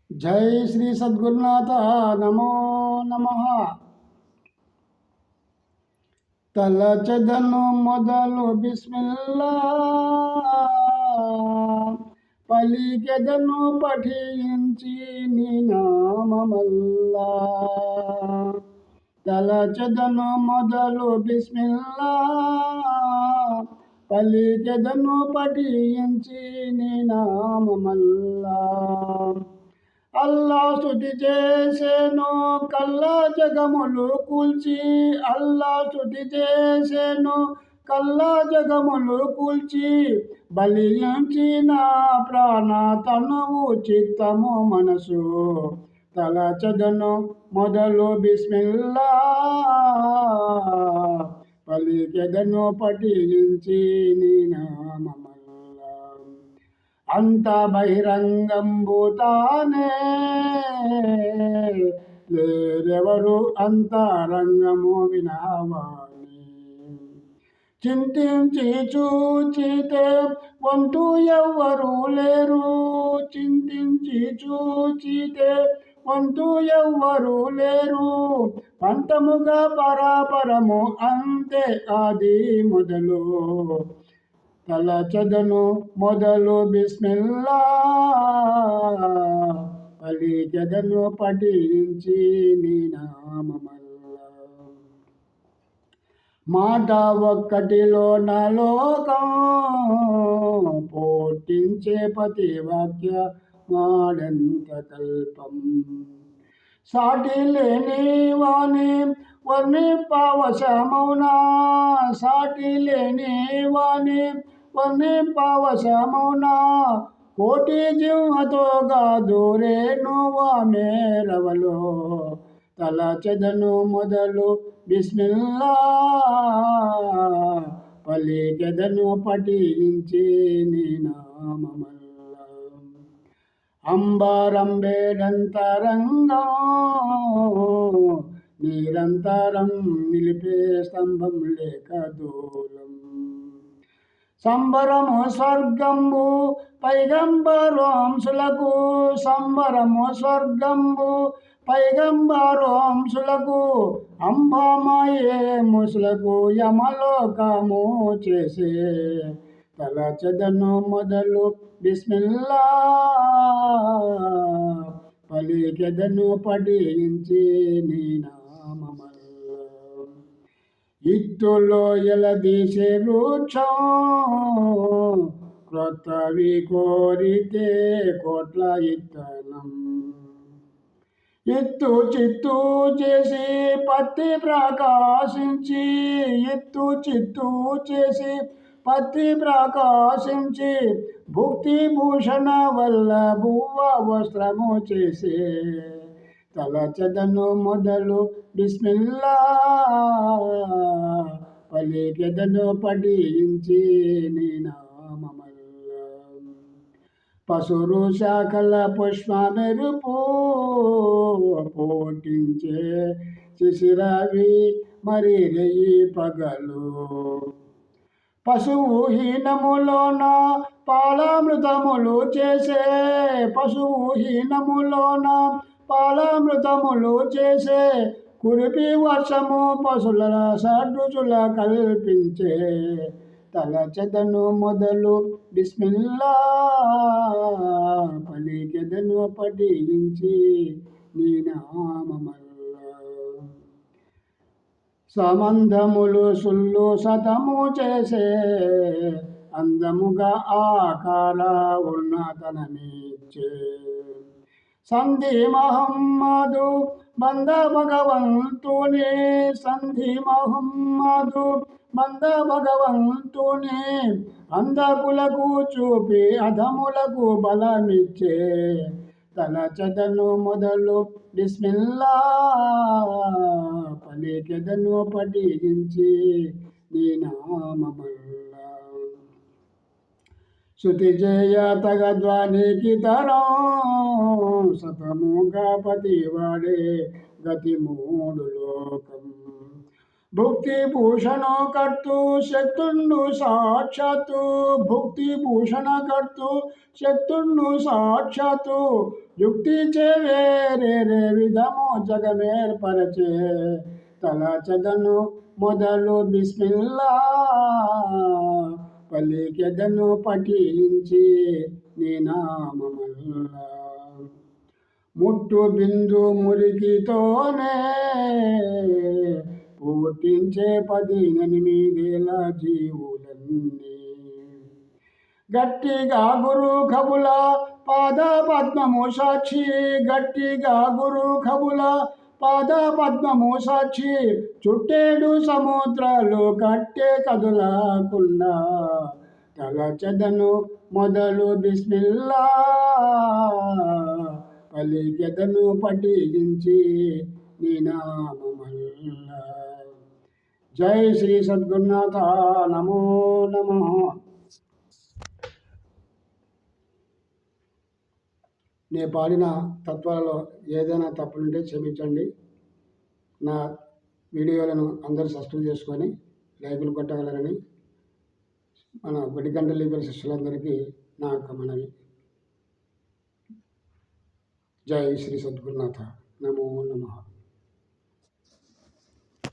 జై శ్రీ సద్గురునాథ నమో నమః. తలచెదను మొదలు బిస్మిల్లా, పలికెదను పఠించి నీ నామమల్లా. తలచెదను మొదలు బిస్మిల్లా, పలికెదను పఠించి నీ నామమల్లా. అల్లా స్తుతి చేసేను కల్లా జగములు కూల్చి, అల్లా స్తుతి చేసేను కల్లా జగములు కూల్చి, బలించి నా ప్రాణ తనువు చిత్తము మనసు. తలచెదను మొదలు బిస్మిల్లా, పలికెదను పఠించి నీ నామమల్లా. అంత బహిరంగంబుతానే లేరెవరు అంతరంగము వినవాని. చింతించి చూచితే వంటూ ఎవ్వరు లేరు, చింతించి చూచితే వంటూ ఎవ్వరు లేరు. పంతముగా పరాపరము అంతే ఆది మొదలు. తలచెదను మొదలు బిస్మిల్లా, పలికెదను పఠించి నీ నామమల్లా. మాట ఒక్కటిలో నా లోకం పోటించే పతి వాక్య మాడెంత కల్పం. సాటి లేని వాణి వర్ణింపవశమౌనా, సాటి లేని వాణి వర్ణింపవశమౌనా. కోటి జింహతో గాదురేను మేరవలో. తలచెదను మొదలు బిస్మిల్లా, పలికెదను పఠించి నీ నామమల్లా. అంబరంబేడంతరంగం నిరంతరం నిలిపే స్తంభం లేక దూలం. సంబరము స్వర్గంబు పైగంబరోంశులకు, సంబరము స్వర్గంబు పైగంబరోంశులకు. అంబామాయే ముసులకు యమలోకము చేసే. తలచెదను మొదలు బిస్మిల్లా, పలికెదను పఠించి నీ నామమల్లా. ఇత్తులో ఎలదీసే వృక్షం క్రొత్తవి కోరితే కోట్ల ఇత్తనం. ఎత్తు చిత్తు చేసి పత్తి ప్రకాశించి, ఎత్తు చిత్తు చేసి పత్తి ప్రకాశించి. భుక్తి భూషణ వల్ల భువ వస్త్రము చేసే. తలచెదను మొదలు బిస్మిల్లా, పలికెదను పఠించి నీ నామమల్లా. పసురు శాఖల పుష్ప మెరుపు పోటించే శిశిరవి మరి రెయ్యి పగలు. పశువు హీనములోన పాలామృతములు చేసే, పశువు హీనములోన పాలామృతములు చేసే. కురిపి వర్షము పశుల షడ్రుచుల కల్పించే. తలచెదను మొదలు బిస్మిల్లా, పలికెదను పఠించి నీ నామమల్లా. సంబంధములు సుల్లు సతము చేసే, అందముగా ఆకార ఉన్నతనమిచ్చే. సంధి మహమ్మదు బంద భగవంతుని, సంధి మహమ్మదు బంద భగవంతుని. అందకులకు చూపి అధములకు బలమిచ్చే. తలచెదను మొదలు బిస్మిల్లా, పలికెదను పఠించి నీ నామమల్లా. శృతి చేయ తగద్వానికి తరం సతముగా పతివాడే గతి మూడు లోకం. భుక్తి భూషణ కర్తు శక్తుండు సాక్షాత్తు భుక్తి భూషణ కర్తు శక్తుండు సాక్షాత్తు యుక్తి చే వేరే విధము జగమేర్పరచే తలచదను మొదలు బిస్మిల్లా పలికెదను పఠించి నీ నామమల్లా ముట్టు బిందు మురికితోనే పుట్టించే 18 జీవులన్నీ గట్టిగా గురు కబుల పాద పద్మము సాక్షి గట్టిగా గురు కబుల పాద పద్మము సాక్షి చుట్టేడు సముద్రాలు కట్టే కదులకుండా తలచదను మొదలు బిస్మిల్లా పలికెదను పఠించి నీ నామమల్లా జై శ్రీ సద్గురునాథ నమో నమః. నేను పాడిన తత్వాలలో ఏదైనా తప్పులుంటే క్షమించండి. నా వీడియోలను అందరూ సబ్స్క్రైబ్ చేసుకొని లైకులు కొట్టగలరని మన గుడిగంట లీగల్ శిష్యులందరికీ నా యొక్క మనవి. జై శ్రీ సద్గురునాథ నమో నమః.